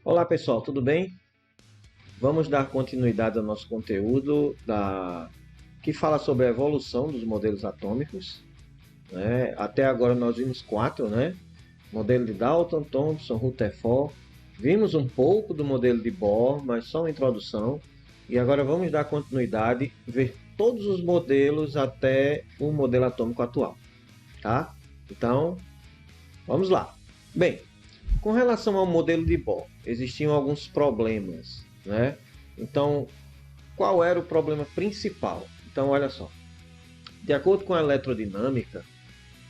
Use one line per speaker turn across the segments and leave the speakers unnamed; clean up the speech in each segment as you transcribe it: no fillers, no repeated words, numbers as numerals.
Olá pessoal, tudo bem? Vamos dar continuidade ao nosso conteúdo que fala sobre a evolução dos modelos atômicos. Né? Até agora nós vimos quatro, né? Modelo de Dalton, Thomson, Rutherford. Vimos um pouco do modelo de Bohr, mas só uma introdução. E agora vamos dar continuidade, ver todos os modelos até o modelo atômico atual. Tá? Então, vamos lá. Bem, com relação ao modelo de Bohr, existiam alguns problemas, né? Então, qual era o problema principal? Então, olha só. De acordo com a eletrodinâmica,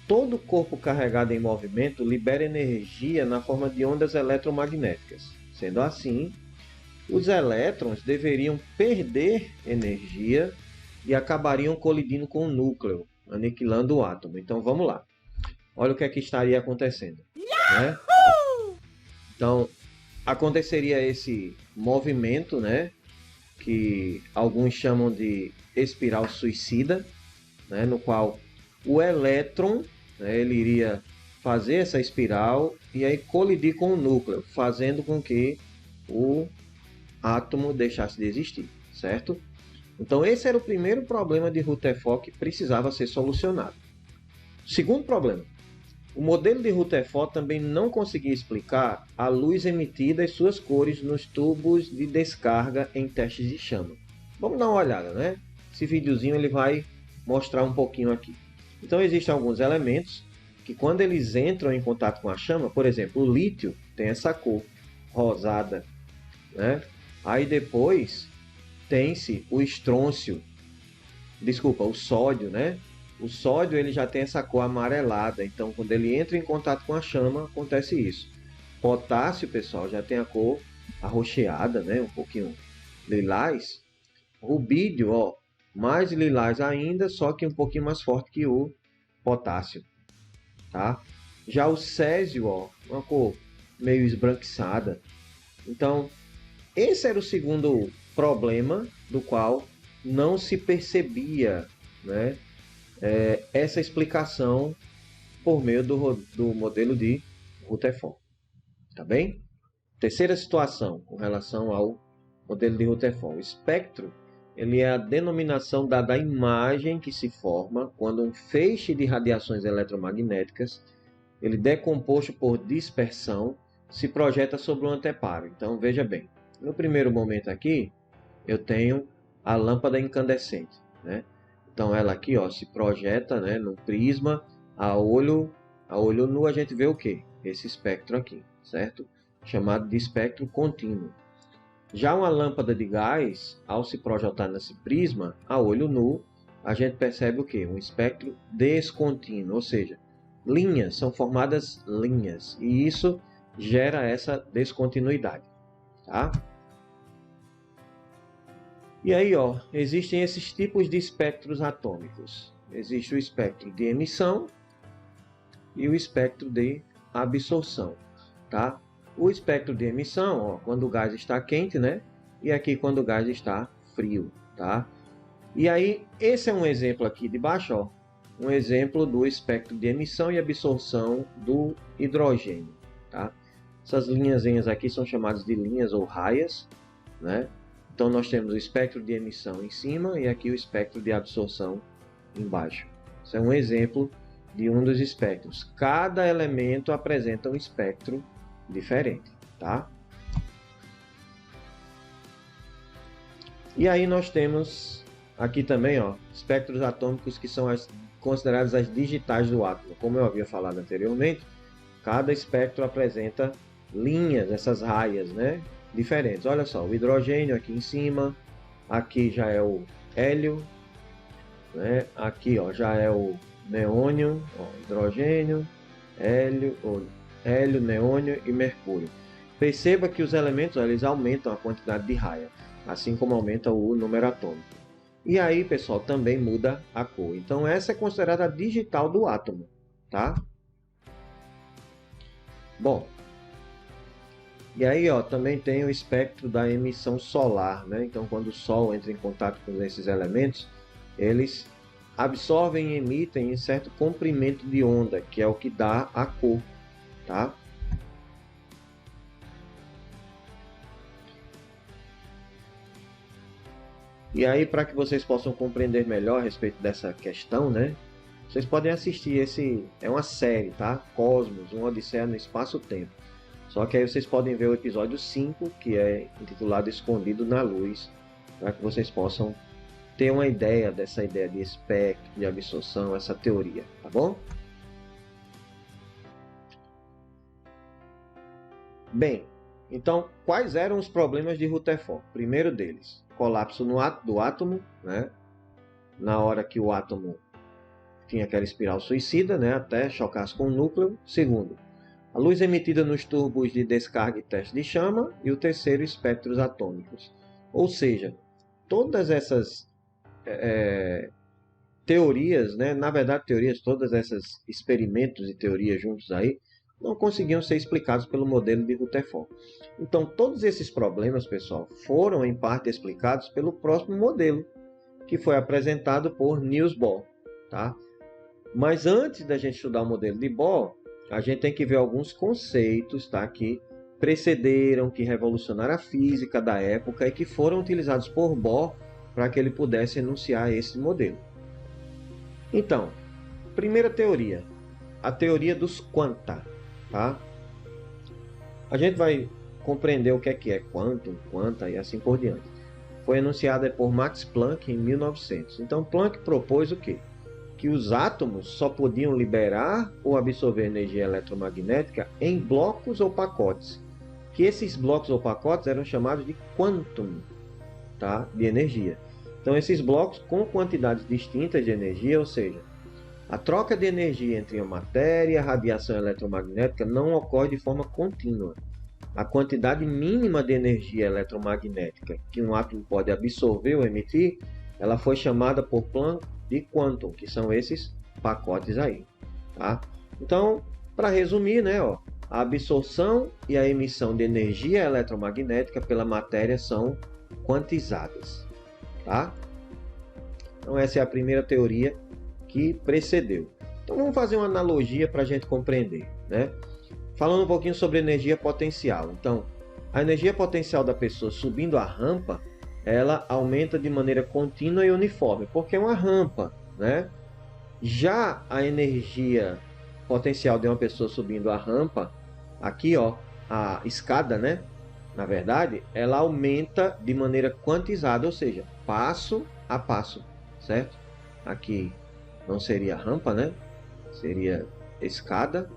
todo corpo carregado em movimento libera energia na forma de ondas eletromagnéticas. Sendo assim, os elétrons deveriam perder energia e acabariam colidindo com o núcleo, aniquilando o átomo. Então, vamos lá. Olha o que é que estaria acontecendo, né? Então, aconteceria esse movimento, né, que alguns chamam de espiral suicida, né, no qual o elétron, né, ele iria fazer essa espiral e aí colidir com o núcleo, fazendo com que o átomo deixasse de existir, certo? Então esse era o primeiro problema de Rutherford que precisava ser solucionado. Segundo problema, o modelo de Rutherford também não conseguia explicar a luz emitida e suas cores nos tubos de descarga em testes de chama. Vamos dar uma olhada, né? Esse videozinho ele vai mostrar um pouquinho aqui. Então existem alguns elementos que quando eles entram em contato com a chama, por exemplo, o lítio tem essa cor rosada, né? Aí depois tem-se o estrôncio, desculpa, o sódio, né? O sódio ele já tem essa cor amarelada, então quando ele entra em contato com a chama, acontece isso. Potássio, pessoal, já tem a cor arroxeada, né? Um pouquinho lilás. Rubídio, ó, mais lilás ainda, só que um pouquinho mais forte que o potássio, tá? Já o césio, ó, uma cor meio esbranquiçada. Então, esse era o segundo problema do qual não se percebia, né, essa explicação por meio do modelo de Rutherford. Tá bem? Terceira situação com relação ao modelo de Rutherford. O espectro ele é a denominação dada à imagem que se forma quando um feixe de radiações eletromagnéticas, ele decomposto por dispersão, se projeta sobre o anteparo. Então veja bem, no primeiro momento aqui, eu tenho a lâmpada incandescente, né? Então ela aqui, ó, se projeta, né, no prisma a olho nu. A gente vê o que? Esse espectro aqui, certo? Chamado de espectro contínuo. Já uma lâmpada de gás, ao se projetar nesse prisma a olho nu, a gente percebe o que? Um espectro descontínuo, ou seja, linhas, são formadas linhas, e isso gera essa descontinuidade, tá? E aí, ó, existem esses tipos de espectros atômicos. Existe o espectro de emissão e o espectro de absorção, tá? O espectro de emissão, ó, quando o gás está quente, né? E aqui quando o gás está frio, tá? E aí, esse é um exemplo aqui de baixo, ó, um exemplo do espectro de emissão e absorção do hidrogênio, tá? Essas linhazinhas aqui são chamadas de linhas ou raias, né? Então nós temos o espectro de emissão em cima e aqui o espectro de absorção embaixo. Isso é um exemplo de um dos espectros. Cada elemento apresenta um espectro diferente, tá? E aí nós temos aqui também, ó, espectros atômicos que são consideradas as digitais do átomo. Como eu havia falado anteriormente, cada espectro apresenta linhas, essas raias, né, diferentes. Olha só, o hidrogênio aqui em cima, aqui já é o hélio, né? Aqui, ó, já é o neônio, ó, hidrogênio, hélio, neônio e mercúrio. Perceba que os elementos, ó, eles aumentam a quantidade de raia, assim como aumenta o número atômico. E aí, pessoal, também muda a cor. Então essa é considerada a digital do átomo, tá? Bom, e aí, ó, também tem o espectro da emissão solar, né? Então, quando o Sol entra em contato com esses elementos, eles absorvem e emitem em certo comprimento de onda, que é o que dá a cor, tá? E aí, para que vocês possam compreender melhor a respeito dessa questão, né? Vocês podem assistir é uma série, tá? Cosmos, uma Odisseia no Espaço-Tempo. Só que aí vocês podem ver o episódio 5, que é intitulado Escondido na Luz, para que vocês possam ter uma ideia dessa ideia de espectro, de absorção, essa teoria, tá bom? Bem, então quais eram os problemas de Rutherford? Primeiro deles, colapso do átomo, né? Na hora que o átomo tinha aquela espiral suicida, né? Até chocar com o núcleo. Segundo, a luz emitida nos tubos de descarga e teste de chama. E o terceiro, espectros atômicos. Ou seja, todas essas teorias, né? Na verdade, teorias, todas essas experimentos e teorias juntos aí, não conseguiam ser explicados pelo modelo de Rutherford. Então, todos esses problemas, pessoal, foram em parte explicados pelo próximo modelo, que foi apresentado por Niels Bohr, tá? Mas antes da gente estudar o modelo de Bohr, a gente tem que ver alguns conceitos, tá? Que precederam, que revolucionaram a física da época e que foram utilizados por Bohr para que ele pudesse enunciar esse modelo. Então, primeira teoria, a teoria dos quanta, tá? A gente vai compreender o que é quantum, quanta e assim por diante. Foi enunciada por Max Planck em 1900. Então, Planck propôs o quê? Que os átomos só podiam liberar ou absorver energia eletromagnética em blocos ou pacotes. Que esses blocos ou pacotes eram chamados de quantum, tá? De energia. Então, esses blocos com quantidades distintas de energia, ou seja, a troca de energia entre a matéria e a radiação eletromagnética não ocorre de forma contínua. A quantidade mínima de energia eletromagnética que um átomo pode absorver ou emitir, ela foi chamada por Planck de quantum, que são esses pacotes aí, tá? Então, para resumir, né, ó, a absorção e a emissão de energia eletromagnética pela matéria são quantizadas, tá? Então, essa é a primeira teoria que precedeu. Então, vamos fazer uma analogia para a gente compreender, né? Falando um pouquinho sobre energia potencial. Então, a energia potencial da pessoa subindo a rampa, ela aumenta de maneira contínua e uniforme, porque é uma rampa, né? Já a energia potencial de uma pessoa subindo a rampa, aqui, ó, a escada, né? Na verdade, ela aumenta de maneira quantizada, ou seja, passo a passo, certo? Aqui não seria rampa, né? Seria escada,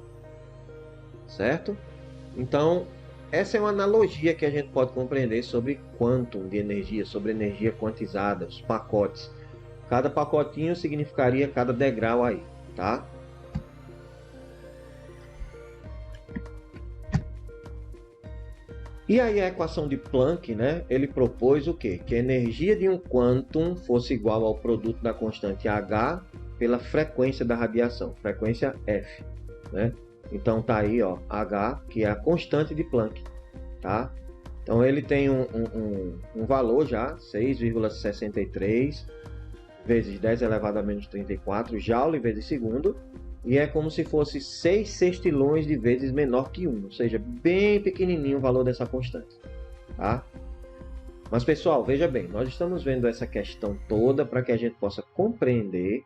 certo? Então, essa é uma analogia que a gente pode compreender sobre quantum de energia, sobre energia quantizada, os pacotes. Cada pacotinho significaria cada degrau aí, tá? E aí a equação de Planck, né? Ele propôs o quê? Que a energia de um quantum fosse igual ao produto da constante H pela frequência da radiação, frequência F, né? Então tá aí, ó, H, que é a constante de Planck, tá? Então ele tem um valor já, 6,63 vezes 10 elevado a menos 34 joule vezes segundo, e é como se fosse 6 sextilhões de vezes menor que 1, ou seja, bem pequenininho o valor dessa constante, tá? Mas pessoal, veja bem, nós estamos vendo essa questão toda para que a gente possa compreender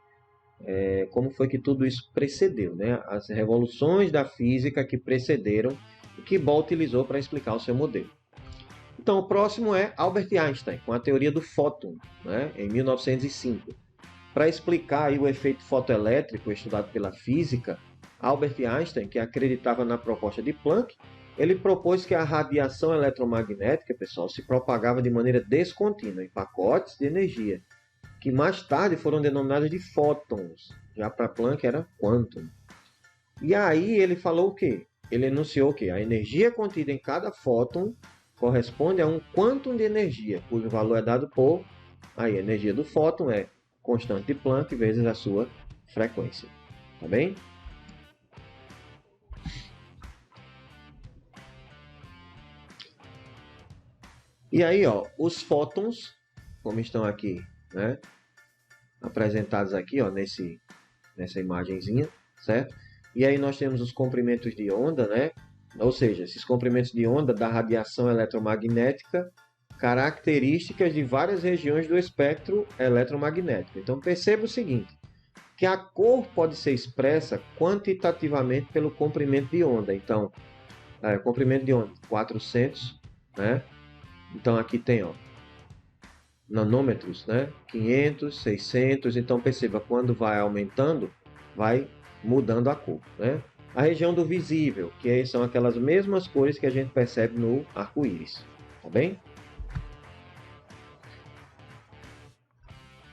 como foi que tudo isso precedeu, né? As revoluções da física que precederam e que Bohr utilizou para explicar o seu modelo. Então, o próximo é Albert Einstein, com a teoria do fóton, né? Em 1905. Para explicar aí o efeito fotoelétrico estudado pela física, Albert Einstein, que acreditava na proposta de Planck, ele propôs que a radiação eletromagnética, pessoal, se propagava de maneira descontínua em pacotes de energia, que mais tarde foram denominados de fótons. Já para Planck era quantum. E aí ele falou o quê? Ele enunciou que a energia contida em cada fóton corresponde a um quantum de energia, cujo valor é dado por a energia do fóton é constante de Planck vezes a sua frequência. Tá bem? E aí, ó, os fótons, como estão aqui, né, apresentados aqui, ó, nessa imagenzinha, certo? E aí nós temos os comprimentos de onda, né? Ou seja, esses comprimentos de onda da radiação eletromagnética características de várias regiões do espectro eletromagnético. Então perceba o seguinte, que a cor pode ser expressa quantitativamente pelo comprimento de onda. Então, comprimento de onda 400, né? Então aqui tem, ó, nanômetros, né? 500, 600. Então perceba, quando vai aumentando, vai mudando a cor, né? A região do visível, que são aquelas mesmas cores que a gente percebe no arco-íris, tá bem?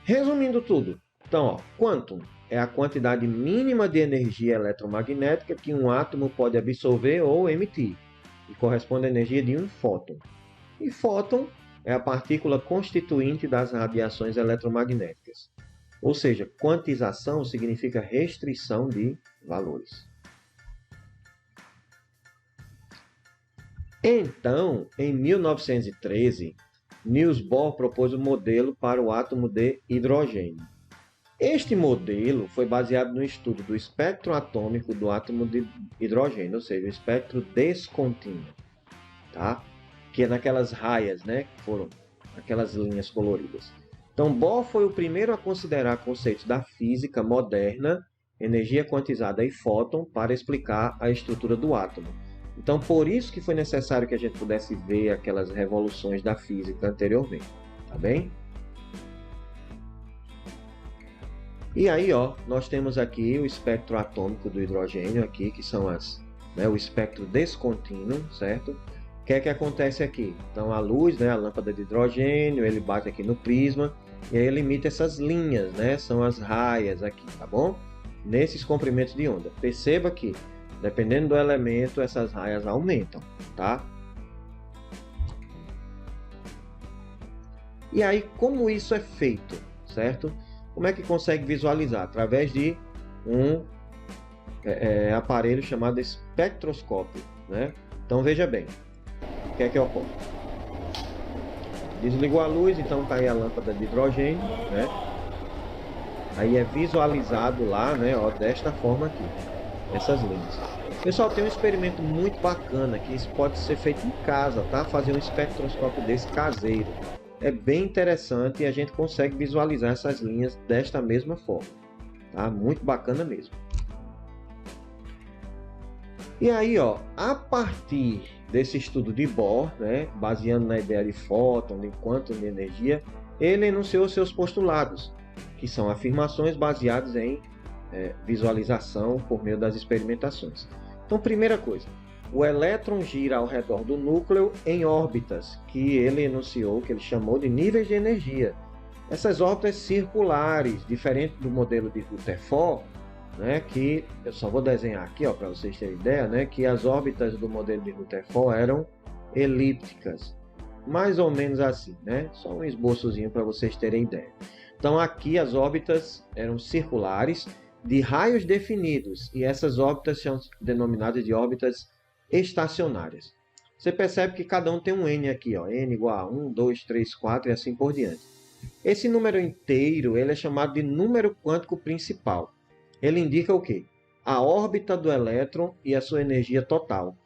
Resumindo tudo, então, ó, quantum é a quantidade mínima de energia eletromagnética que um átomo pode absorver ou emitir, e corresponde à energia de um fóton. E fóton é a partícula constituinte das radiações eletromagnéticas. Ou seja, quantização significa restrição de valores. Então, em 1913, Niels Bohr propôs um modelo para o átomo de hidrogênio. Este modelo foi baseado no estudo do espectro atômico do átomo de hidrogênio, ou seja, o espectro descontínuo, tá? Que é naquelas raias, né? Que foram aquelas linhas coloridas. Então, Bohr foi o primeiro a considerar conceitos da física moderna, energia quantizada e fóton, para explicar a estrutura do átomo. Então, por isso que foi necessário que a gente pudesse ver aquelas revoluções da física anteriormente, tá bem? E aí, ó, nós temos aqui o espectro atômico do hidrogênio aqui, que são o espectro descontínuo, certo? O que é que acontece aqui? Então, a luz, né, a lâmpada de hidrogênio, ele bate aqui no prisma e aí ele emite essas linhas, né? São as raias aqui, tá bom? Nesses comprimentos de onda. Perceba que, dependendo do elemento, essas raias aumentam, tá? E aí, como isso é feito, certo? Como é que consegue visualizar? Através de um aparelho chamado espectroscópio, né? Então, veja bem, o que é que ocorre? Desligou a luz, então está aí a lâmpada de hidrogênio, né? Aí é visualizado lá, né? Ó, desta forma aqui, essas linhas. Pessoal, tem um experimento muito bacana que isso pode ser feito em casa, tá? Fazer um espectroscópio desse caseiro. É bem interessante e a gente consegue visualizar essas linhas desta mesma forma, tá? Muito bacana mesmo. E aí, ó, a partir desse estudo de Bohr, né, baseando na ideia de fóton, de quantum de energia, ele enunciou seus postulados, que são afirmações baseadas em visualização por meio das experimentações. Então, primeira coisa, o elétron gira ao redor do núcleo em órbitas, que ele enunciou, que ele chamou de níveis de energia. Essas órbitas circulares, diferente do modelo de Rutherford, né, que eu só vou desenhar aqui para vocês terem ideia, né, que as órbitas do modelo de Rutherford eram elípticas, mais ou menos assim, né? Só um esboçozinho para vocês terem ideia. Então aqui as órbitas eram circulares, de raios definidos, e essas órbitas são denominadas de órbitas estacionárias. Você percebe que cada um tem um N aqui, ó, N igual a 1, 2, 3, 4 e assim por diante. Esse número inteiro ele é chamado de número quântico principal. Ele indica o quê? A órbita do elétron e a sua energia total.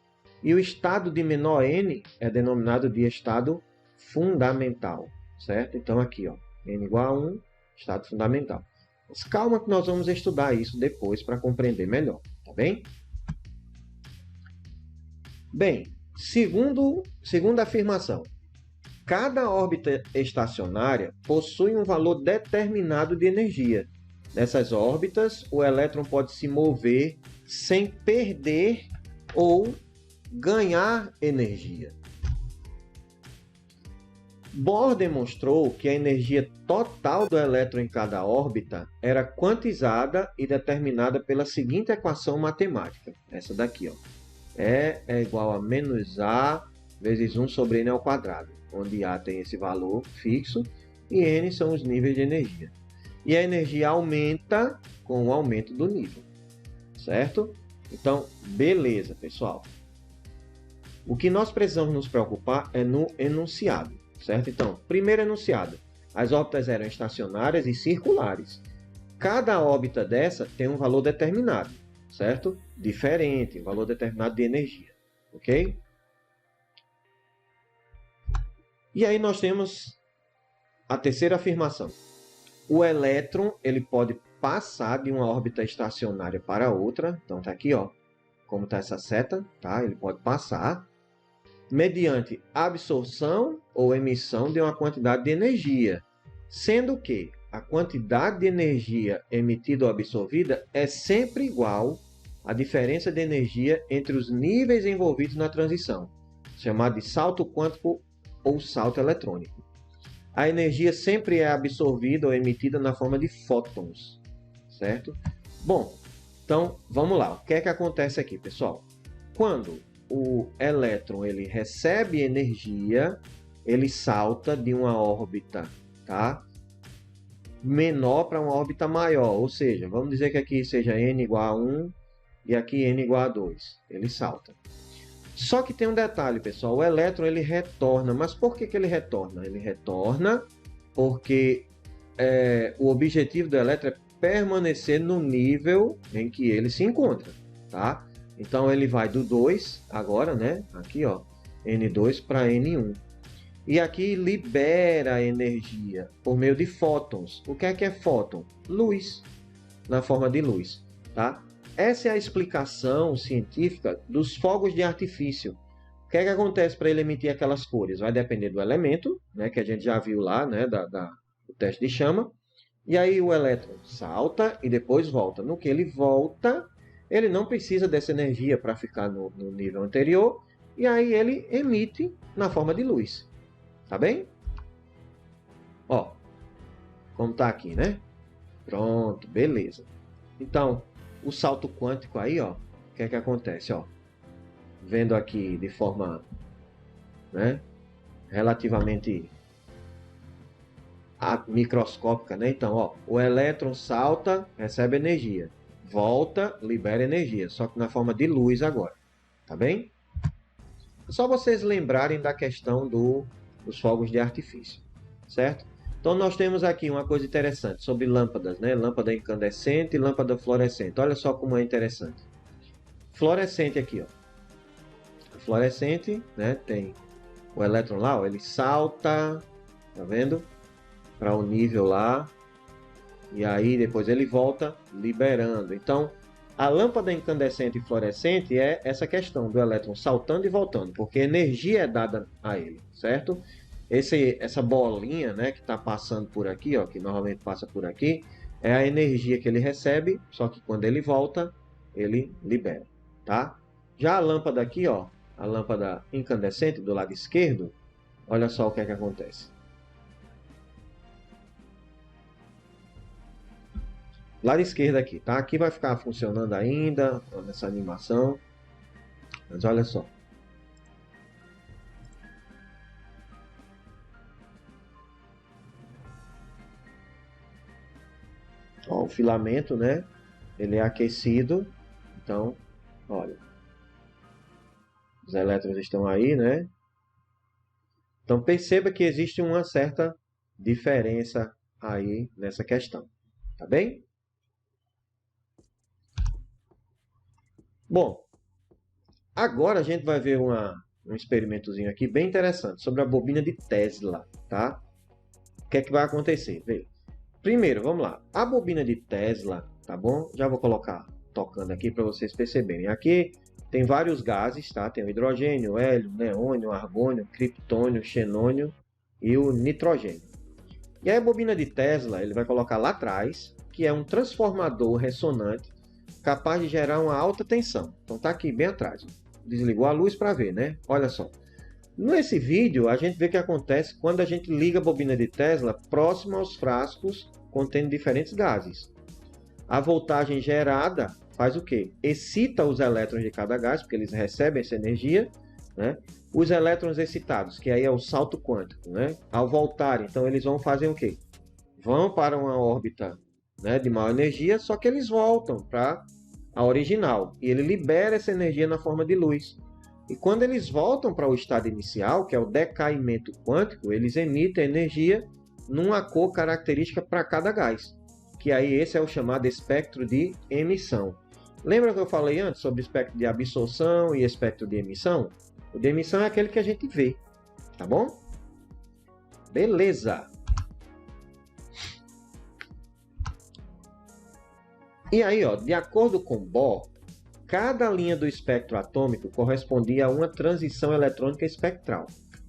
E o estado de menor n é denominado de estado fundamental, certo? Então aqui, ó, n igual a 1, estado fundamental. Mas calma que nós vamos estudar isso depois para compreender melhor, tá bem? Bem, segunda afirmação. Cada órbita estacionária possui um valor determinado de energia. Nessas órbitas, o elétron pode se mover sem perder ou ganhar energia. Bohr demonstrou que a energia total do elétron em cada órbita era quantizada e determinada pela seguinte equação matemática. Essa daqui, ó. E é igual a menos A vezes 1 sobre N ao quadrado, onde A tem esse valor fixo e N são os níveis de energia. E a energia aumenta com o aumento do nível, certo? Então, beleza, pessoal. O que nós precisamos nos preocupar é no enunciado, certo? Então, primeiro enunciado. As órbitas eram estacionárias e circulares. Cada órbita dessa tem um valor determinado, certo? Diferente, um valor determinado de energia, ok? E aí nós temos a terceira afirmação. O elétron ele pode passar de uma órbita estacionária para outra. Então tá aqui, ó, como está essa seta, tá? Ele pode passar mediante absorção ou emissão de uma quantidade de energia, sendo que a quantidade de energia emitida ou absorvida é sempre igual à diferença de energia entre os níveis envolvidos na transição, chamado de salto quântico ou salto eletrônico. A energia sempre é absorvida ou emitida na forma de fótons, certo? Bom, então vamos lá. O que é que acontece aqui, pessoal? Quando o elétron ele recebe energia, ele salta de uma órbita, tá, menor para uma órbita maior, ou seja, vamos dizer que aqui seja n igual a 1 e aqui n igual a 2. Ele salta. Só que tem um detalhe, pessoal, o elétron ele retorna, mas por que ele retorna? Ele retorna porque o objetivo do elétron é permanecer no nível em que ele se encontra, tá? Então ele vai do 2 agora, né? Aqui, ó, N2 para N1. E aqui libera energia por meio de fótons. O que é fóton? Luz, na forma de luz, tá? Essa é a explicação científica dos fogos de artifício. O que acontece para ele emitir aquelas cores? Vai depender do elemento, né, que a gente já viu lá, né, do teste de chama. E aí o elétron salta e depois volta. No que ele volta, ele não precisa dessa energia para ficar no nível anterior. E aí ele emite na forma de luz. Tá bem? Ó, como tá aqui, né? Pronto, beleza. Então, o salto quântico aí, ó, o que é que acontece, ó? Vendo aqui de forma, né, relativamente microscópica, né? Então, ó, o elétron salta, recebe energia, volta, libera energia, só que na forma de luz agora, tá bem? Só vocês lembrarem da questão dos fogos de artifício, certo? Então nós temos aqui uma coisa interessante sobre lâmpadas, né? Lâmpada incandescente e lâmpada fluorescente. Olha só como é interessante. Fluorescente aqui, ó. Fluorescente, né? Tem o elétron lá, ó, ele salta, tá vendo? Para o nível lá. E aí depois ele volta liberando. Então, a lâmpada incandescente e fluorescente é essa questão do elétron saltando e voltando, porque energia é dada a ele, certo? Essa bolinha, né, que está passando por aqui, ó, que normalmente passa por aqui, é a energia que ele recebe, só que quando ele volta, ele libera, tá? Já a lâmpada aqui, ó, a lâmpada incandescente do lado esquerdo, olha só o que é que acontece. Lado esquerdo aqui, tá? Aqui vai ficar funcionando ainda, nessa animação, mas olha só. Ó, o filamento, né? Ele é aquecido. Então, olha. Os elétrons estão aí, né? Então, perceba que existe uma certa diferença aí nessa questão. Tá bem? Bom, agora a gente vai ver um experimentozinho aqui bem interessante sobre a bobina de Tesla, tá? O que é que vai acontecer? Veja. Primeiro, vamos lá. A bobina de Tesla, tá bom? Já vou colocar tocando aqui para vocês perceberem. Aqui tem vários gases, tá? Tem o hidrogênio, o hélio, o neônio, o argônio, o criptônio, o xenônio e o nitrogênio. E aí a bobina de Tesla, ele vai colocar lá atrás, que é um transformador ressonante capaz de gerar uma alta tensão. Então tá aqui bem atrás. Desligou a luz para ver, né? Olha só. Nesse vídeo, a gente vê o que acontece quando a gente liga a bobina de Tesla próximo aos frascos contendo diferentes gases. A voltagem gerada faz o quê? Excita os elétrons de cada gás, porque eles recebem essa energia, né? Os elétrons excitados, que aí é o salto quântico, né? Ao voltarem, então eles vão fazer o quê? Vão para uma órbita, né, de maior energia, só que eles voltam para a original. E ele libera essa energia na forma de luz. E quando eles voltam para o estado inicial, que é o decaimento quântico, eles emitem energia numa cor característica para cada gás. Que aí esse é o chamado espectro de emissão. Lembra que eu falei antes sobre o espectro de absorção e espectro de emissão? O de emissão é aquele que a gente vê, tá bom? Beleza. E aí, ó, de acordo com Bohr, cada linha do espectro atômico correspondia a uma transição eletrônica espectral.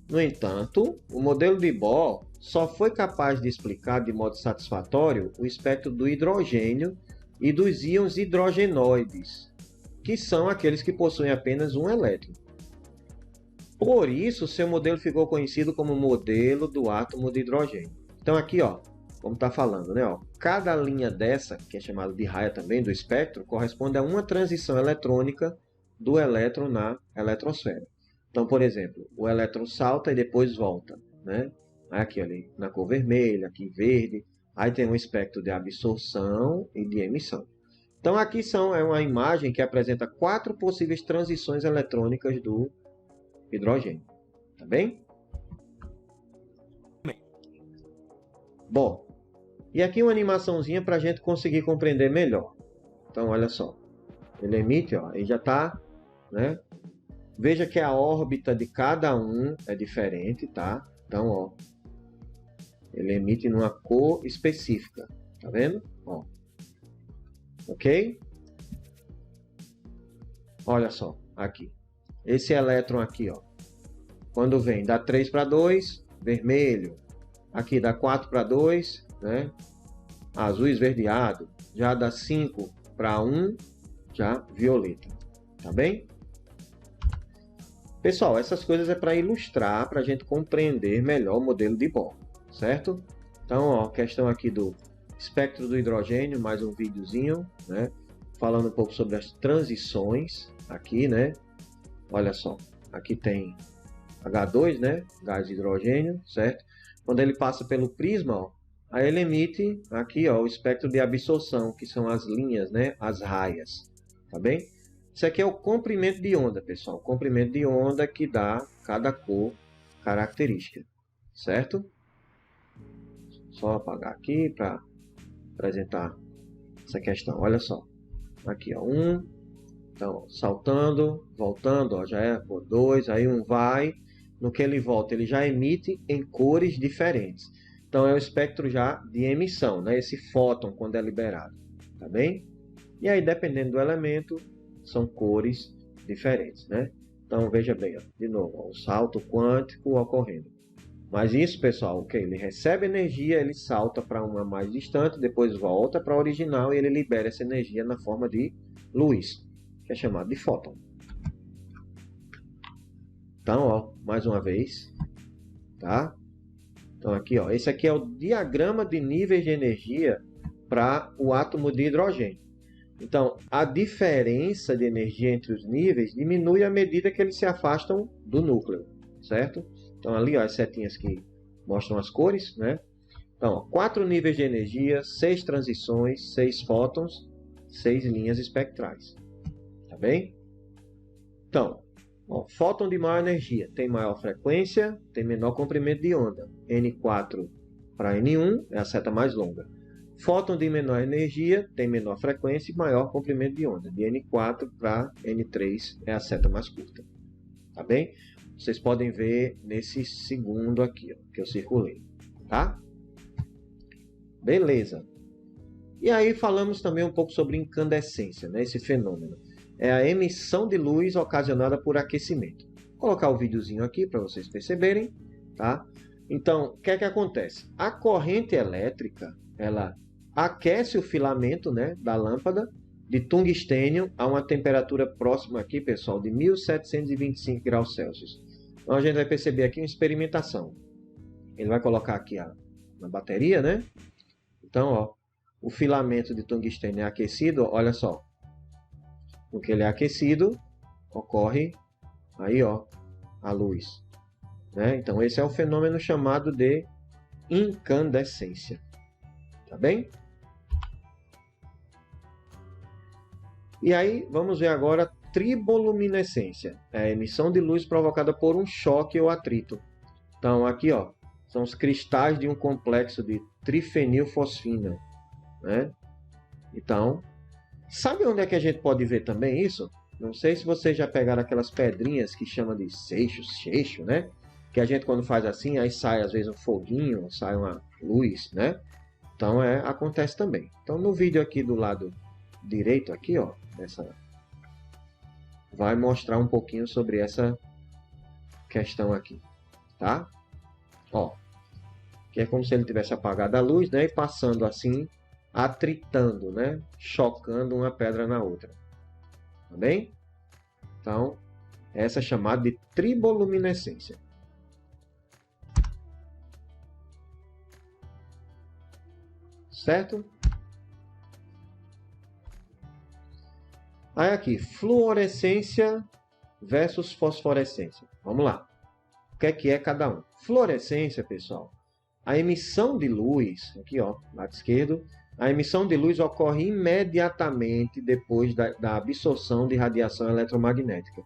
No entanto, o modelo de Bohr só foi capaz de explicar de modo satisfatório o espectro do hidrogênio e dos íons hidrogenoides, que são aqueles que possuem apenas um elétron. Por isso, seu modelo ficou conhecido como modelo do átomo de hidrogênio. Então aqui, ó, como está falando, né, ó, cada linha dessa, que é chamada de raia também do espectro, corresponde a uma transição eletrônica do elétron na eletrosfera. Então, por exemplo, o elétron salta e depois volta, né? Aqui ali na cor vermelha, aqui verde. Aí tem um espectro de absorção e de emissão. Então aqui é uma imagem que apresenta 4 possíveis transições eletrônicas do hidrogênio. Tá bem? Bom, e aqui uma animaçãozinha para a gente conseguir compreender melhor. Então olha só, ele emite, ó, aí já está, né? Veja que a órbita de cada um é diferente, tá? Então, ó, ele emite numa cor específica, tá vendo? Ó. Ok? Olha só, aqui. Esse elétron aqui, ó, quando vem, dá 3 para 2, vermelho. Aqui dá 4 para 2, né? Azul esverdeado. Já dá 5 para 1, já violeta. Tá bem? Pessoal, essas coisas é para ilustrar, para a gente compreender melhor o modelo de Bohr, certo? Então, ó, questão aqui do espectro do hidrogênio, mais um videozinho, né? Falando um pouco sobre as transições aqui, né? Olha só, aqui tem H2, né? Gás de hidrogênio, certo? Quando ele passa pelo prisma, ó, aí ele emite aqui, ó, o espectro de absorção, que são as linhas, né? As raias, tá bem? Isso aqui é o comprimento de onda, pessoal. O comprimento de onda que dá cada cor característica, certo? Só apagar aqui para apresentar essa questão. Olha só. Aqui, ó, 1. Então, saltando, voltando, ó, já é por 2. Aí 1 vai. No que ele volta, ele já emite em cores diferentes. Então, é o espectro já de emissão, né? Esse fóton quando é liberado, tá bem? E aí, dependendo do elemento, são cores diferentes, né? Então, veja bem, ó, de novo, ó, o salto quântico ocorrendo. Mas isso, pessoal, ok, ele recebe energia, ele salta para uma mais distante, depois volta para a original e ele libera essa energia na forma de luz, que é chamado de fóton. Então, ó, mais uma vez, tá? Então, aqui, ó, esse aqui é o diagrama de níveis de energia para o átomo de hidrogênio. Então, a diferença de energia entre os níveis diminui à medida que eles se afastam do núcleo, certo? Então, ali, ó, as setinhas que mostram as cores, né? Então, ó, 4 níveis de energia, 6 transições, 6 fótons, 6 linhas espectrais. Tá bem? Então, ó, fóton de maior energia tem maior frequência, tem menor comprimento de onda. N4 para N1 é a seta mais longa. Fóton de menor energia tem menor frequência e maior comprimento de onda. De N4 para N3 é a seta mais curta. Tá bem? Vocês podem ver nesse segundo aqui, ó, que eu circulei. Tá? Beleza. E aí falamos também um pouco sobre incandescência, né? Esse fenômeno. É a emissão de luz ocasionada por aquecimento. Vou colocar o videozinho aqui para vocês perceberem. Tá? Então, o que é que acontece? A corrente elétrica, ela aquece o filamento, né, da lâmpada de tungstênio a uma temperatura próxima aqui, pessoal, de 1725 graus Celsius. Então a gente vai perceber aqui uma experimentação. Ele vai colocar aqui na bateria, né? Então, ó, o filamento de tungstênio é aquecido, olha só. Porque ele é aquecido, ocorre aí, ó, a luz, né? Então esse é o fenômeno chamado de incandescência. Tá bem? E aí, vamos ver agora triboluminescência. É a emissão de luz provocada por um choque ou atrito. Então, aqui, ó, são os cristais de um complexo de trifenilfosfina, né? Então, sabe onde é que a gente pode ver também isso? Não sei se vocês já pegaram aquelas pedrinhas que chamam de seixo, né? que a gente quando faz assim, aí sai às vezes um foguinho, sai uma luz, né? Então acontece também. Então no vídeo aqui do lado direito aqui, ó, vai mostrar um pouquinho sobre essa questão aqui, tá? Ó, que é como se ele tivesse apagado a luz, né? E passando assim, atritando, né? Chocando uma pedra na outra. Tá bem? Então, essa é chamada de triboluminescência. Certo? Aí aqui, fluorescência versus fosforescência. Vamos lá. O que é cada um? Fluorescência, pessoal, a emissão de luz, aqui ó, lado esquerdo, a emissão de luz ocorre imediatamente depois da absorção de radiação eletromagnética,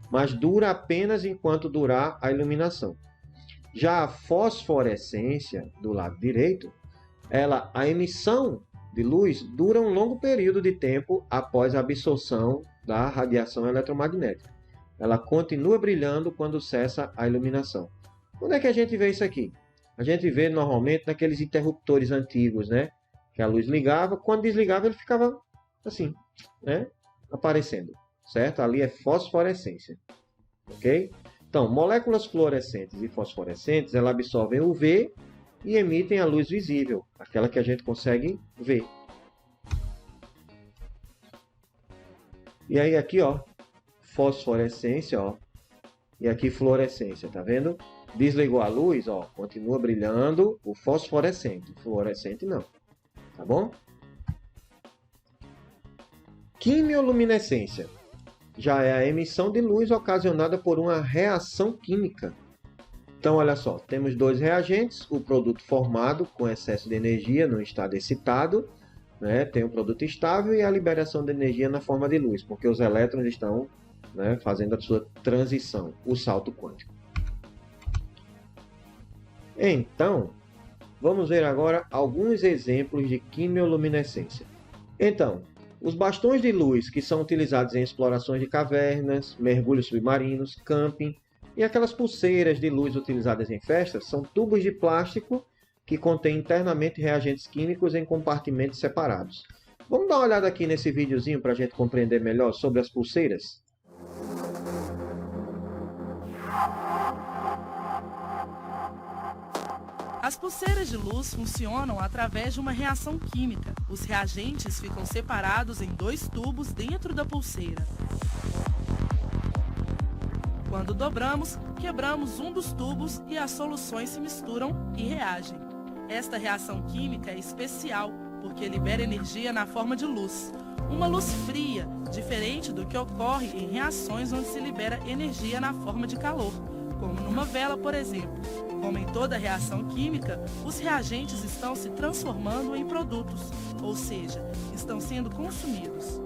mas dura apenas enquanto durar a iluminação. Já a fosforescência, do lado direito, a emissão de luz dura um longo período de tempo após a absorção da radiação eletromagnética. Ela continua brilhando quando cessa a iluminação. Onde é que a gente vê isso aqui? A gente vê normalmente naqueles interruptores antigos, né? Que a luz ligava, quando desligava ele ficava assim, né? Aparecendo, certo? Ali é fosforescência, ok? Então, moléculas fluorescentes e fosforescentes, elas absorvem o UV e emitem a luz visível, aquela que a gente consegue ver. E aí aqui, ó, fosforescência, ó, e aqui fluorescência, tá vendo? Desligou a luz, ó, continua brilhando o fosforescente, o fluorescente não, tá bom? Quimioluminescência já é a emissão de luz ocasionada por uma reação química. Então, olha só, temos dois reagentes, o produto formado com excesso de energia no estado excitado, né, tem um produto estável e a liberação de energia na forma de luz, porque os elétrons estão, né, fazendo a sua transição, o salto quântico. Então, vamos ver agora alguns exemplos de quimioluminescência. Então, os bastões de luz que são utilizados em explorações de cavernas, mergulhos submarinos, camping e aquelas pulseiras de luz utilizadas em festas são tubos de plástico que contêm internamente reagentes químicos em compartimentos separados. Vamos dar uma olhada aqui nesse videozinho para a gente compreender melhor sobre as pulseiras?
As pulseiras de luz funcionam através de uma reação química. Os reagentes ficam separados em dois tubos dentro da pulseira. Quando dobramos, quebramos um dos tubos e as soluções se misturam e reagem. Esta reação química é especial porque libera energia na forma de luz. Uma luz fria, diferente do que ocorre em reações onde se libera energia na forma de calor, como numa vela, por exemplo. Como em toda reação química, os reagentes estão se transformando em produtos, ou seja, estão sendo consumidos.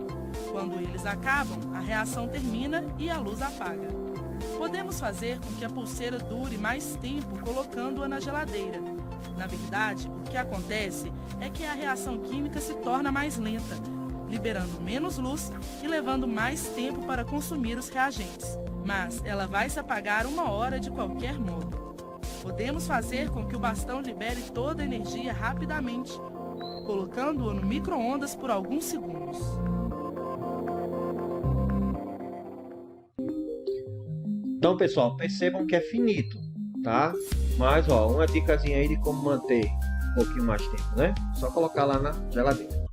Quando eles acabam, a reação termina e a luz apaga. Podemos fazer com que a pulseira dure mais tempo colocando-a na geladeira. Na verdade, o que acontece é que a reação química se torna mais lenta, liberando menos luz e levando mais tempo para consumir os reagentes. Mas ela vai se apagar 1 hora de qualquer modo. Podemos fazer com que o bastão libere toda a energia rapidamente, colocando-o no micro-ondas por alguns segundos.
Então, pessoal, percebam que é finito, tá? Mas, ó, uma dicasinha aí de como manter um pouquinho mais tempo, né? Só colocar lá na geladeira.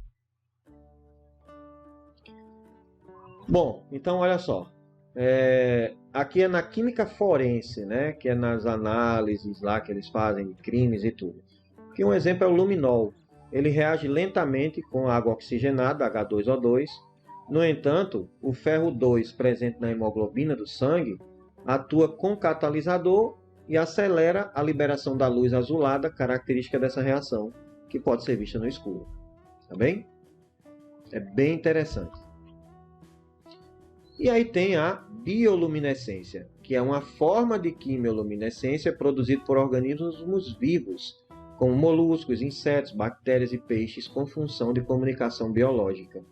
Bom, então olha só. Aqui é na química forense, né? Que é nas análises lá que eles fazem de crimes e tudo. Aqui um exemplo é o luminol. Ele reage lentamente com água oxigenada, H2O2. No entanto, o ferro 2 presente na hemoglobina do sangue atua como catalisador e acelera a liberação da luz azulada, característica dessa reação, que pode ser vista no escuro. Tá bem? É bem interessante. E aí tem a bioluminescência, que é uma forma de quimioluminescência produzida por organismos vivos, como moluscos, insetos, bactérias e peixes, com função de comunicação biológica,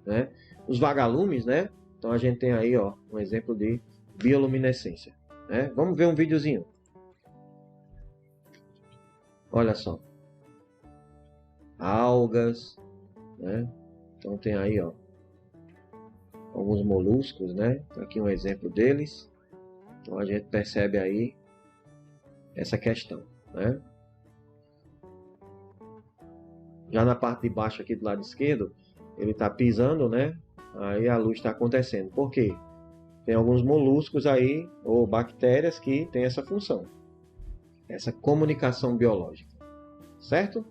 né? Os vagalumes, né? Então a gente tem aí, ó, um exemplo de bioluminescência, né? Vamos ver um videozinho. Olha só. Algas, né? Então tem aí, ó, alguns moluscos, né? Aqui um exemplo deles. Então a gente percebe aí essa questão, né? Já na parte de baixo aqui do lado esquerdo, ele está pisando, né? Aí a luz está acontecendo. Por quê? Tem alguns moluscos aí, ou bactérias, que têm essa função. Essa comunicação biológica. Certo?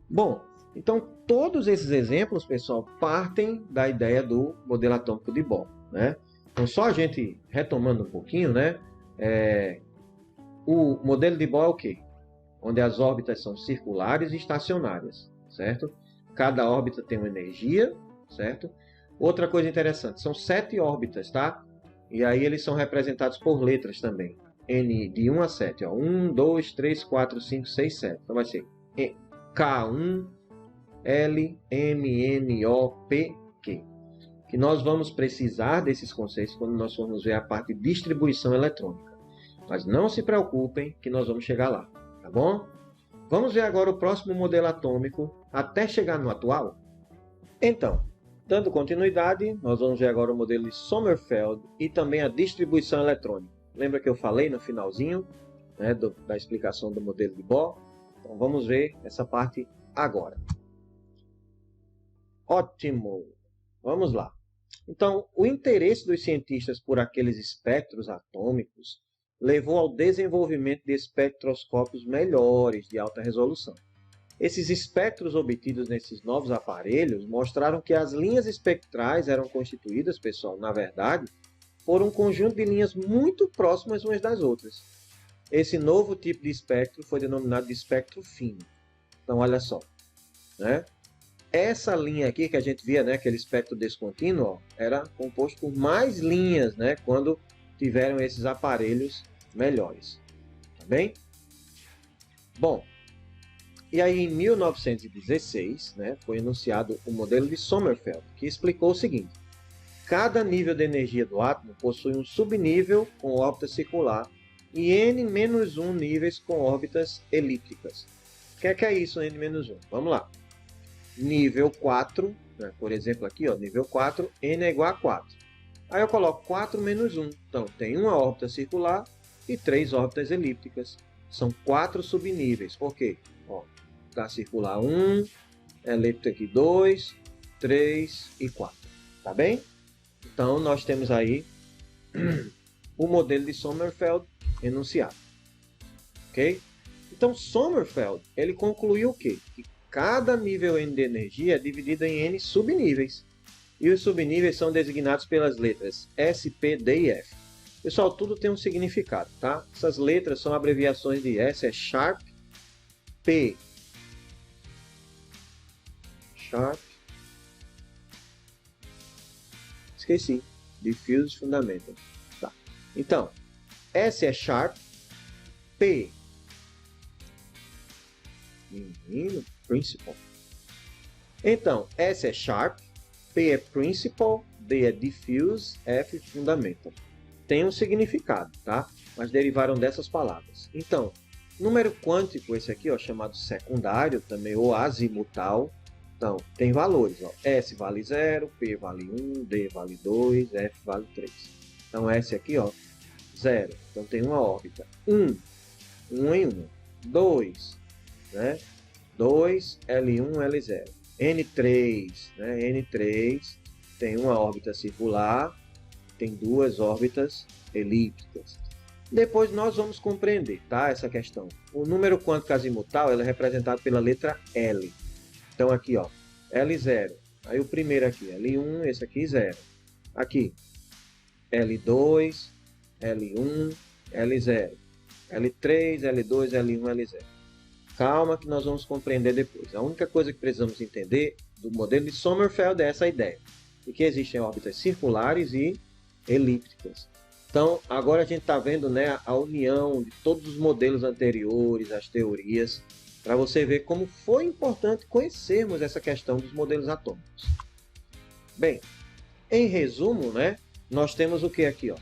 Bom, então todos esses exemplos, pessoal, partem da ideia do modelo atômico de Bohr, né? Então só a gente retomando um pouquinho, né? O modelo de Bohr é o quê? Onde as órbitas são circulares e estacionárias, certo? Cada órbita tem uma energia, certo? Outra coisa interessante, são 7 órbitas, tá? E aí eles são representados por letras também. N de 1 a 7, ó. 1, 2, 3, 4, 5, 6, 7. Então vai ser K1, L, M, N, O, P, Q. Que nós vamos precisar desses conceitos quando nós formos ver a parte de distribuição eletrônica. Mas não se preocupem que nós vamos chegar lá, tá bom? Vamos ver agora o próximo modelo atômico até chegar no atual? Então, dando continuidade, nós vamos ver agora o modelo de Sommerfeld e também a distribuição eletrônica. Lembra que eu falei no finalzinho, né, da explicação do modelo de Bohr? Então vamos ver essa parte agora. Ótimo! Vamos lá. Então, o interesse dos cientistas por aqueles espectros atômicos levou ao desenvolvimento de espectroscópios melhores de alta resolução. Esses espectros obtidos nesses novos aparelhos mostraram que as linhas espectrais eram constituídas, pessoal, na verdade, por um conjunto de linhas muito próximas umas das outras. Esse novo tipo de espectro foi denominado de espectro fino. Então, olha só, né? Essa linha aqui que a gente via, né, aquele espectro descontínuo, ó, era composto por mais linhas, né, quando tiveram esses aparelhos melhores. Tá bem? Bom, e aí em 1916, né, foi enunciado o modelo de Sommerfeld, que explicou o seguinte: cada nível de energia do átomo possui um subnível com órbita circular e n-1 níveis com órbitas elípticas. O que é isso, n-1? Vamos lá. Nível 4, né, por exemplo aqui, ó, nível 4, n é igual a 4. Aí eu coloco 4 menos 1. Então, tem uma órbita circular e 3 órbitas elípticas. São 4 subníveis. Por quê? Ó, tá circular 1, elíptica aqui 2, 3 e 4. Tá bem? Então, nós temos aí o modelo de Sommerfeld enunciado. Ok? Então, Sommerfeld, ele concluiu o quê? Que cada nível N de energia é dividido em N subníveis. E os subníveis são designados pelas letras S, P, D e F. Pessoal, tudo tem um significado, tá? Essas letras são abreviações de S, é Sharp, P, Sharp, esqueci, Diffuse Fundamental. Tá. Então, S é Sharp, P, Principal. Então, S é Sharp, P é Principal, D é Diffuse, F Fundamental. Tem um significado, tá? Mas derivaram dessas palavras. Então, número quântico, esse aqui, ó, chamado secundário, também, ou azimutal. Então, tem valores, ó. S vale 0, P vale 1, D vale 2, F vale 3. Então, S aqui, ó, 0. Então, tem uma órbita. 1 em 1. 2, né? 2, L1, L0. N3, né? N3 tem uma órbita circular, tem 2 órbitas elípticas. Depois nós vamos compreender, tá, essa questão. O número quântico azimutal ele é representado pela letra L. Então aqui, ó, L0. Aí o primeiro aqui, L1, esse aqui 0. Aqui, L2, L1, L0. L3, L2, L1, L0. Calma que nós vamos compreender depois. A única coisa que precisamos entender do modelo de Sommerfeld é essa ideia. De que existem órbitas circulares e elípticas. Então, agora a gente está vendo, né, a união de todos os modelos anteriores, as teorias, para você ver como foi importante conhecermos essa questão dos modelos atômicos. Bem, em resumo, né, nós temos o que aqui? Ó?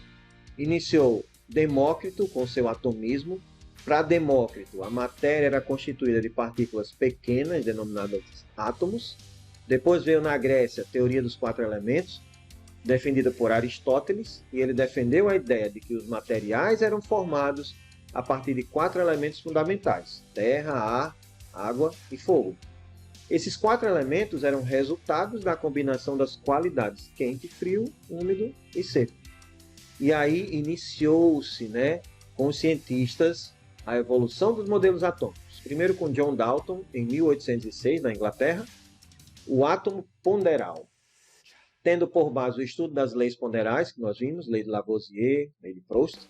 Iniciou Demócrito com seu atomismo, Para Demócrito, a matéria era constituída de partículas pequenas, denominadas átomos. Depois veio na Grécia a teoria dos 4 elementos, defendida por Aristóteles, e ele defendeu a ideia de que os materiais eram formados a partir de 4 elementos fundamentais: terra, ar, água e fogo. Esses 4 elementos eram resultados da combinação das qualidades quente, frio, úmido e seco. E aí iniciou-se, com os cientistas, a evolução dos modelos atômicos. Primeiro com John Dalton, em 1806, na Inglaterra, o átomo ponderal, tendo por base o estudo das leis ponderais, que nós vimos, lei de Lavoisier, lei de Proust.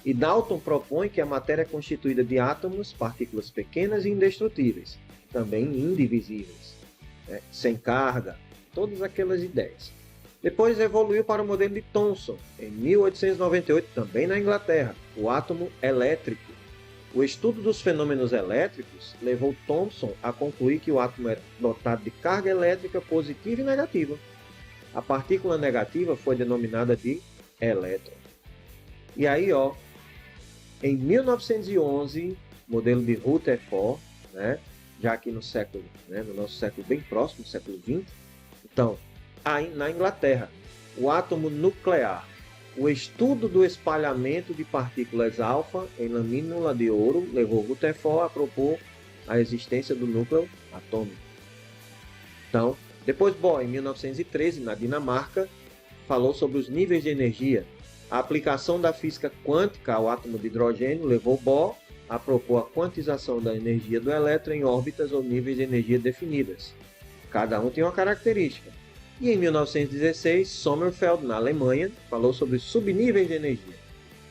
E Dalton propõe que a matéria é constituída de átomos, partículas pequenas e indestrutíveis, também indivisíveis, sem carga, todas aquelas ideias. Depois evoluiu para o modelo de Thomson, em 1898, também na Inglaterra, o átomo elétrico. O estudo dos fenômenos elétricos levou Thomson a concluir que o átomo era dotado de carga elétrica positiva e negativa. A partícula negativa foi denominada de elétron. E aí, em 1911, modelo de Rutherford, já aqui no século, no nosso século bem próximo, século XX. Então, aí na Inglaterra, o átomo nuclear, o estudo do espalhamento de partículas alfa em lamínula de ouro levou Rutherford a propor a existência do núcleo atômico. Então, depois Bohr, em 1913, na Dinamarca, falou sobre os níveis de energia. A aplicação da física quântica ao átomo de hidrogênio levou Bohr a propor a quantização da energia do elétron em órbitas ou níveis de energia definidas. Cada um tem uma característica. E em 1916, Sommerfeld, na Alemanha, falou sobre subníveis de energia,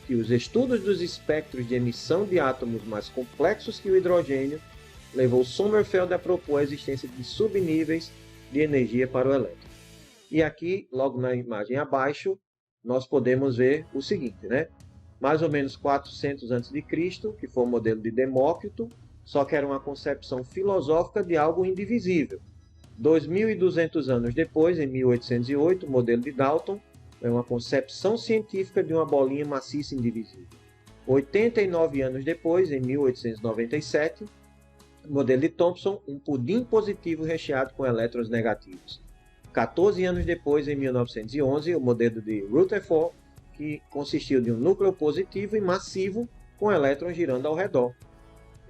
que os estudos dos espectros de emissão de átomos mais complexos que o hidrogênio levou Sommerfeld a propor a existência de subníveis de energia para o elétron. E aqui, logo na imagem abaixo, nós podemos ver o seguinte, mais ou menos 400 a.C., que foi o modelo de Demócrito, só que era uma concepção filosófica de algo indivisível. 2.200 anos depois, em 1808, o modelo de Dalton é uma concepção científica de uma bolinha maciça indivisível. 89 anos depois, em 1897, o modelo de Thomson, um pudim positivo recheado com elétrons negativos. 14 anos depois, em 1911, o modelo de Rutherford, que consistiu de um núcleo positivo e massivo com elétrons girando ao redor,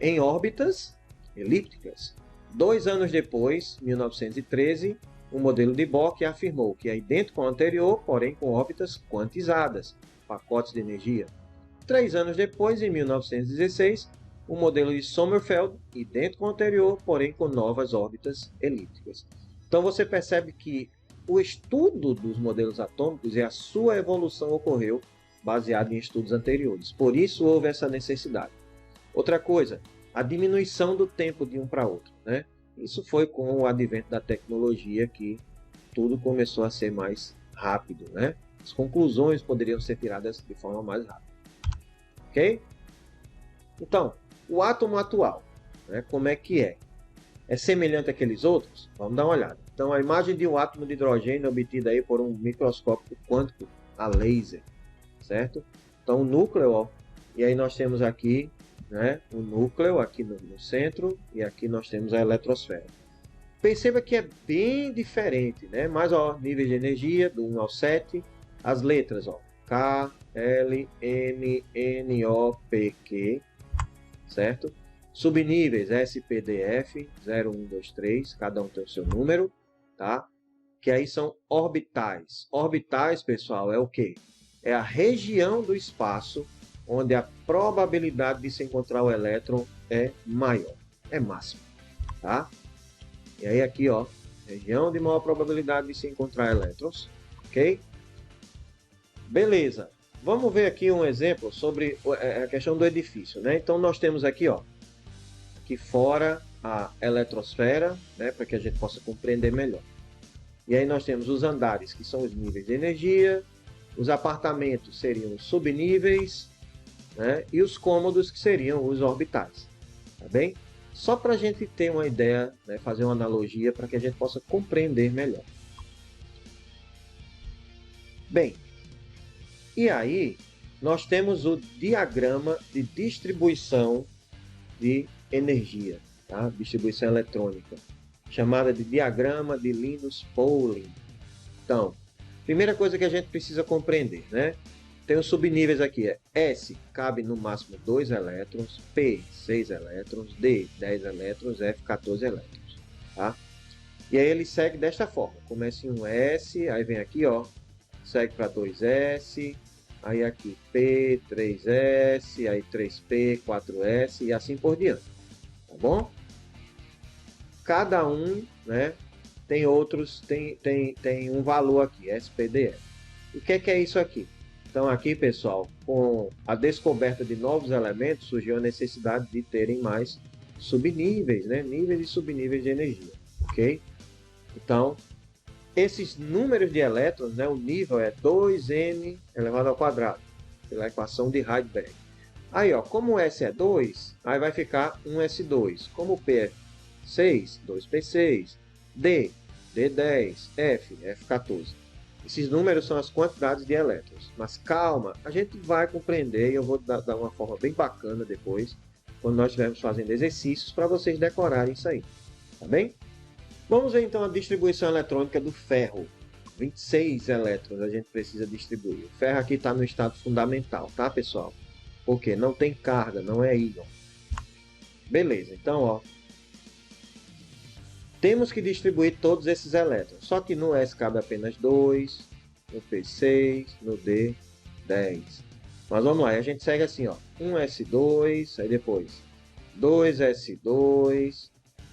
em órbitas elípticas. 2 anos depois, 1913, o modelo de Bohr, que afirmou que é idêntico ao anterior, porém com órbitas quantizadas, pacotes de energia. 3 anos depois, em 1916, o modelo de Sommerfeld, idêntico ao anterior, porém com novas órbitas elípticas. Então você percebe que o estudo dos modelos atômicos e a sua evolução ocorreu baseado em estudos anteriores. Por isso houve essa necessidade. Outra coisa, a diminuição do tempo de um para outro. Isso foi com o advento da tecnologia que tudo começou a ser mais rápido. As conclusões poderiam ser tiradas de forma mais rápida. Ok? Então, o átomo atual, como é que é? É semelhante àqueles outros? Vamos dar uma olhada. Então, a imagem de um átomo de hidrogênio obtida aí por um microscópio quântico a laser, certo? Então, o núcleo, e aí nós temos aqui, o núcleo aqui no centro, e aqui nós temos a eletrosfera. Perceba que é bem diferente, Mas, níveis de energia, do 1 ao 7, as letras, K, L, M, N, O, P, Q, certo? Subníveis S, P, D, F, 0, 1, 2, 3, cada um tem o seu número, tá? Que aí são orbitais. Orbitais, pessoal, é o quê? É a região do espaço onde a probabilidade de se encontrar o elétron é maior, é máxima, tá? E aí aqui, região de maior probabilidade de se encontrar elétrons, ok? Beleza. Vamos ver aqui um exemplo sobre a questão do edifício, Então nós temos aqui, aqui fora a eletrosfera, para que a gente possa compreender melhor. E aí nós temos os andares, que são os níveis de energia, os apartamentos seriam os subníveis, e os cômodos, que seriam os orbitais. Tá bem? Só para a gente ter uma ideia, fazer uma analogia para que a gente possa compreender melhor. Bem, e aí nós temos o diagrama de distribuição de energia, tá? Distribuição eletrônica, chamada de diagrama de Linus Pauling. Então, primeira coisa que a gente precisa compreender, né? Tem os subníveis aqui, S cabe no máximo 2 elétrons, P 6 elétrons, D 10 elétrons, F 14 elétrons, tá? E aí ele segue desta forma, começa em um S, aí vem aqui, ó, segue para 2S, aí aqui P, 3S, aí 3P, 4S e assim por diante, tá bom? Cada um, né, tem outros, tem um valor aqui, SPDF. O que é isso aqui? Então aqui, pessoal, com a descoberta de novos elementos, surgiu a necessidade de terem mais subníveis, né? Níveis e subníveis de energia, ok? Então, esses números de elétrons, né? O nível é 2n elevado ao quadrado, pela equação de Heisenberg. Aí, ó, como S é 2, aí vai ficar 1s2. Como P é 6, 2p6, D, D10, F, F14. Esses números são as quantidades de elétrons. Mas calma, a gente vai compreender e eu vou dar uma forma bem bacana depois, quando nós estivermos fazendo exercícios para vocês decorarem isso aí. Tá bem? Vamos ver então a distribuição eletrônica do ferro. 26 elétrons a gente precisa distribuir. O ferro aqui está no estado fundamental, tá, pessoal? Porque não tem carga, não é íon. Beleza, então, ó. Temos que distribuir todos esses elétrons. Só que no S cabe apenas 2, no P6, no D 10. Mas vamos lá, a gente segue assim, ó. 1S2, aí depois 2S2,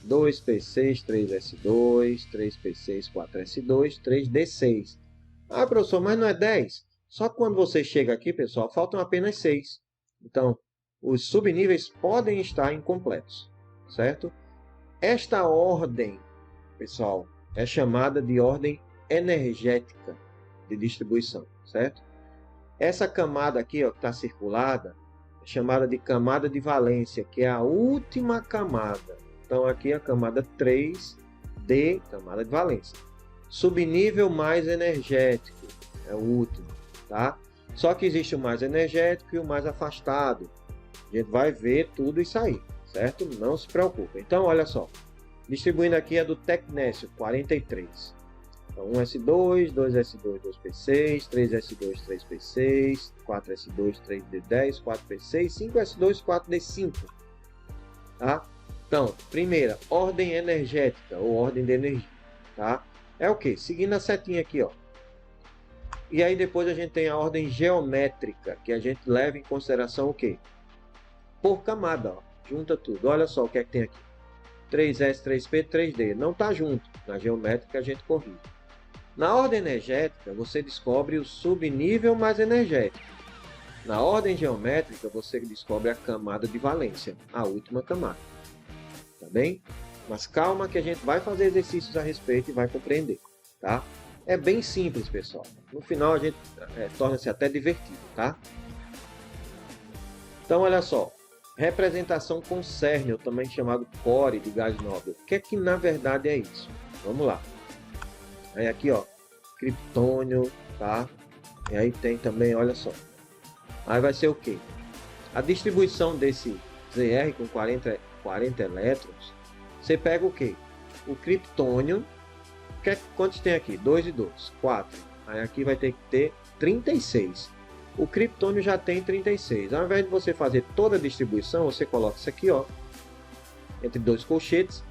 2P6, 3S2, 3P6, 4S2, 3D6. Ah, professor, mas não é 10? Só que quando você chega aqui, pessoal, faltam apenas 6. Então, os subníveis podem estar incompletos, certo? Esta ordem, pessoal, é chamada de ordem energética de distribuição, certo? Essa camada aqui, ó, que está circulada, é chamada de camada de valência, que é a última camada. Então, aqui é a camada 3D, camada de valência. Subnível mais energético, é o último, tá? Só que existe o mais energético e o mais afastado. A gente vai ver tudo isso aí, certo? Não se preocupe. Então, olha só. Distribuindo aqui é do tecnécio, 43. Então, 1S2, 2S2, 2P6, 3S2, 3P6, 4S2, 3D10, 4P6, 5S2, 4D5. Tá? Então, primeira, ordem energética, ou ordem de energia. Tá? É o que? Seguindo a setinha aqui, ó. E aí depois a gente tem a ordem geométrica, que a gente leva em consideração o quê? Por camada, ó. Junta tudo. Olha só o que é que tem aqui. 3S, 3P, 3D. Não está junto. Na geométrica a gente corrige. Na ordem energética, você descobre o subnível mais energético. Na ordem geométrica, você descobre a camada de valência, a última camada. Tá bem? Mas calma que a gente vai fazer exercícios a respeito e vai compreender. Tá? É bem simples, pessoal. No final a gente torna-se até divertido, tá? Então, olha só. Representação com cerne, ou também chamado core de gás nobre. O que é que na verdade é isso? Vamos lá. Aí aqui, ó, criptônio, tá? E aí tem também, olha só. Aí vai ser o quê? A distribuição desse ZR com 40 elétrons, você pega o quê? O criptônio, quantos tem aqui? 2 e 2, 4. Aí aqui vai ter que ter 36. O criptônio já tem 36. Ao invés de você fazer toda a distribuição, você coloca isso aqui, ó, entre dois colchetes.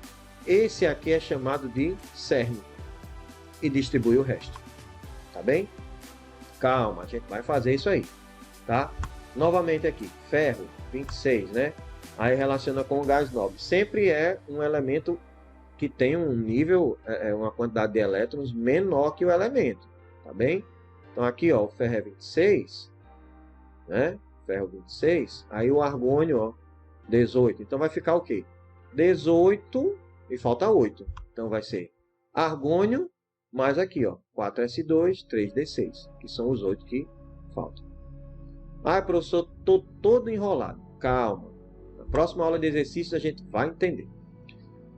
Esse aqui é chamado de cerne. E distribui o resto. Tá bem? Calma, a gente vai fazer isso aí. Tá? Novamente aqui, ferro, 26, né? Aí relaciona com o gás nobre. Sempre é um elemento que tem um nível, uma quantidade de elétrons menor que o elemento. Tá bem? Então aqui, ó, o ferro é 26, né? Ferro 26, aí o argônio, ó, 18. Então vai ficar o quê? 18 e falta 8. Então vai ser argônio mais aqui, ó, 4S2, 3D6, que são os 8 que faltam. Ah, professor, tô todo enrolado. Calma. Na próxima aula de exercícios a gente vai entender.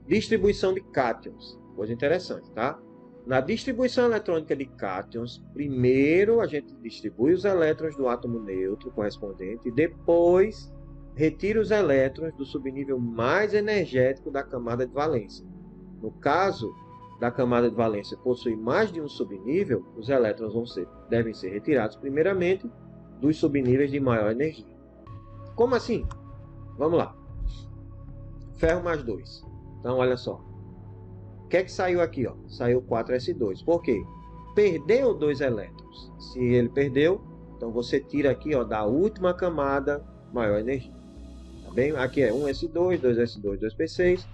Distribuição de cátions. Coisa interessante, tá? Na distribuição eletrônica de cátions, primeiro a gente distribui os elétrons do átomo neutro correspondente e depois retira os elétrons do subnível mais energético da camada de valência. No caso da camada de valência possui mais de um subnível, os elétrons devem ser retirados primeiramente dos subníveis de maior energia. Como assim? Vamos lá. Ferro mais 2. Então, olha só. O que é que saiu aqui? Ó? Saiu 4s2. Por quê? Perdeu 2 elétrons. Se ele perdeu, então você tira aqui, ó, da última camada maior energia. Tá bem? Aqui é 1s2, 2s2, 2p6,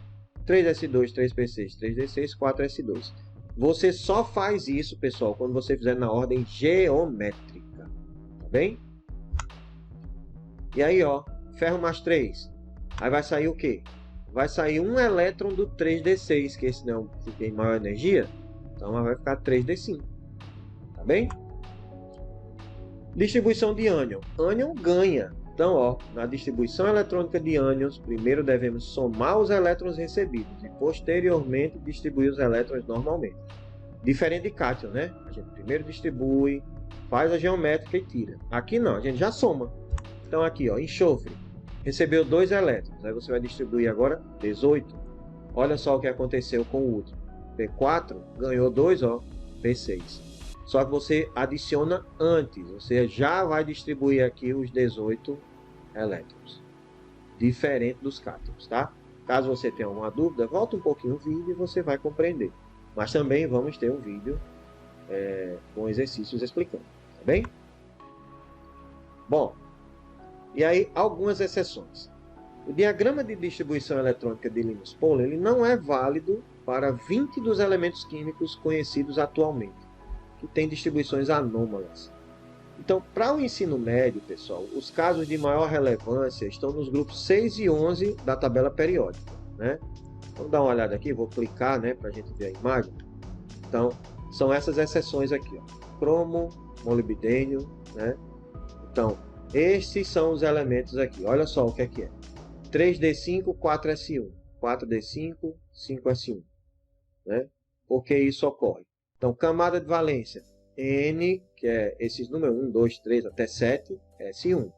3s2, 3p6, 3d6, 4s2. Você só faz isso, pessoal, quando você fizer na ordem geométrica. Tá bem? E aí, ó, ferro mais 3. Aí vai sair o quê? Vai sair um elétron do 3d6, que esse não tem maior energia. Então vai ficar 3d5. Tá bem? Distribuição de ânion. Ânion ganha. Então, ó, na distribuição eletrônica de ânions, primeiro devemos somar os elétrons recebidos e posteriormente distribuir os elétrons normalmente. Diferente de cátion, né? A gente primeiro distribui, faz a geométrica e tira. Aqui não, a gente já soma. Então aqui, ó, enxofre. Recebeu 2 elétrons. Aí você vai distribuir agora 18. Olha só o que aconteceu com o último. P4 ganhou 2, ó, P6. Só que você adiciona antes. Você já vai distribuir aqui os 18 elétrons. Diferente dos cátions, tá? Caso você tenha alguma dúvida, volta um pouquinho o vídeo e você vai compreender. Mas também vamos ter um vídeo com exercícios explicando. Tá bem? Bom. E aí, algumas exceções. O diagrama de distribuição eletrônica de Linus Pauling ele não é válido para 20 dos elementos químicos conhecidos atualmente, que têm distribuições anômalas. Então, para o ensino médio, pessoal, os casos de maior relevância estão nos grupos 6 e 11 da tabela periódica. Né? Vamos dar uma olhada aqui, vou clicar, né, para a gente ver a imagem. Então, são essas exceções aqui. Ó. Cromo, molibdênio, né? Então, estes são os elementos aqui. Olha só o que é. 3d5, 4s1. 4d5, 5s1. Né? Por que isso ocorre? Então, camada de valência. N, que é esses números 1, 2, 3 até 7, S1.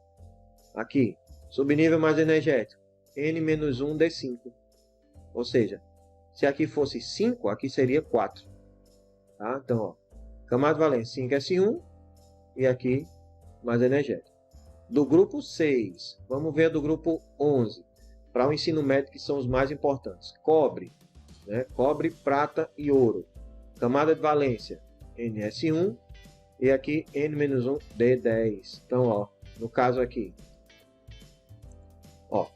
Aqui, subnível mais energético. N-1, D5. Ou seja, se aqui fosse 5, aqui seria 4. Tá? Então, ó, camada de valência 5s1 e aqui mais energético. Do grupo 6, vamos ver do grupo 11, para o ensino médio que são os mais importantes. Cobre, né? Cobre, prata e ouro. Camada de valência, NS1 e aqui N-1, D10. Então, ó, no caso aqui, ó,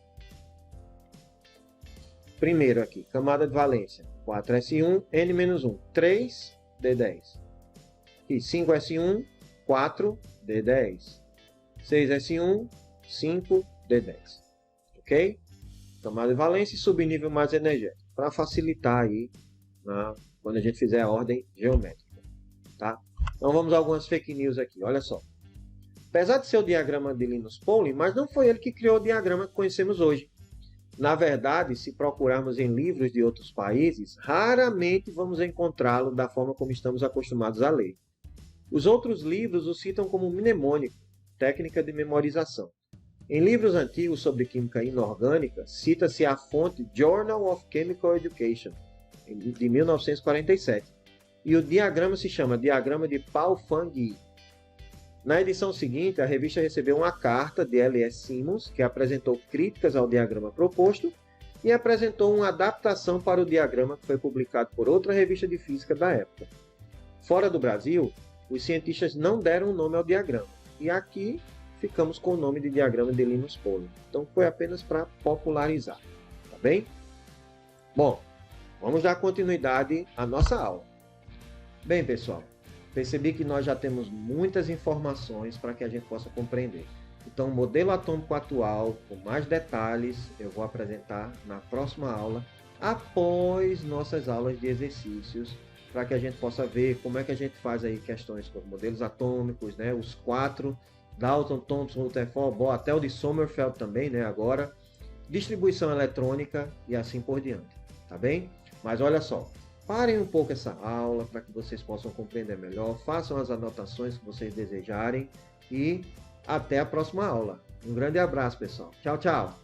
primeiro aqui, camada de valência, 4S1, N-1, 3, D10. Aqui, 5S1, 4, D10. 6S1, 5, D10. Ok? Camada de valência e subnível mais energético. Para facilitar aí quando a gente fizer a ordem geométrica. Tá? Então vamos a algumas fake news aqui. Olha só. Apesar de ser o diagrama de Linus Pauling, mas não foi ele que criou o diagrama que conhecemos hoje. Na verdade, se procurarmos em livros de outros países, raramente vamos encontrá-lo da forma como estamos acostumados a ler. Os outros livros o citam como mnemônico, técnica de memorização. Em livros antigos sobre química inorgânica, cita-se a fonte Journal of Chemical Education, de 1947, e o diagrama se chama Diagrama de Paul Fan Gui. Na edição seguinte, a revista recebeu uma carta de L.S. Simmons, que apresentou críticas ao diagrama proposto, e apresentou uma adaptação para o diagrama que foi publicado por outra revista de física da época. Fora do Brasil, os cientistas não deram nome ao diagrama, e aqui ficamos com o nome de diagrama de Linus Pauling. Então foi apenas para popularizar, tá bem? Bom, vamos dar continuidade à nossa aula. Bem, pessoal, percebi que nós já temos muitas informações para que a gente possa compreender. Então, o modelo atômico atual, com mais detalhes, eu vou apresentar na próxima aula, após nossas aulas de exercícios, para que a gente possa ver como é que a gente faz aí questões como modelos atômicos, né? Os 4, Dalton, Thomson, Rutherford, Bohr, até o de Sommerfeld também, né? Agora, distribuição eletrônica e assim por diante, tá bem? Mas olha só, Parem um pouco essa aula para que vocês possam compreender melhor, façam as anotações que vocês desejarem e até a próxima aula. Um grande abraço, pessoal. Tchau, tchau!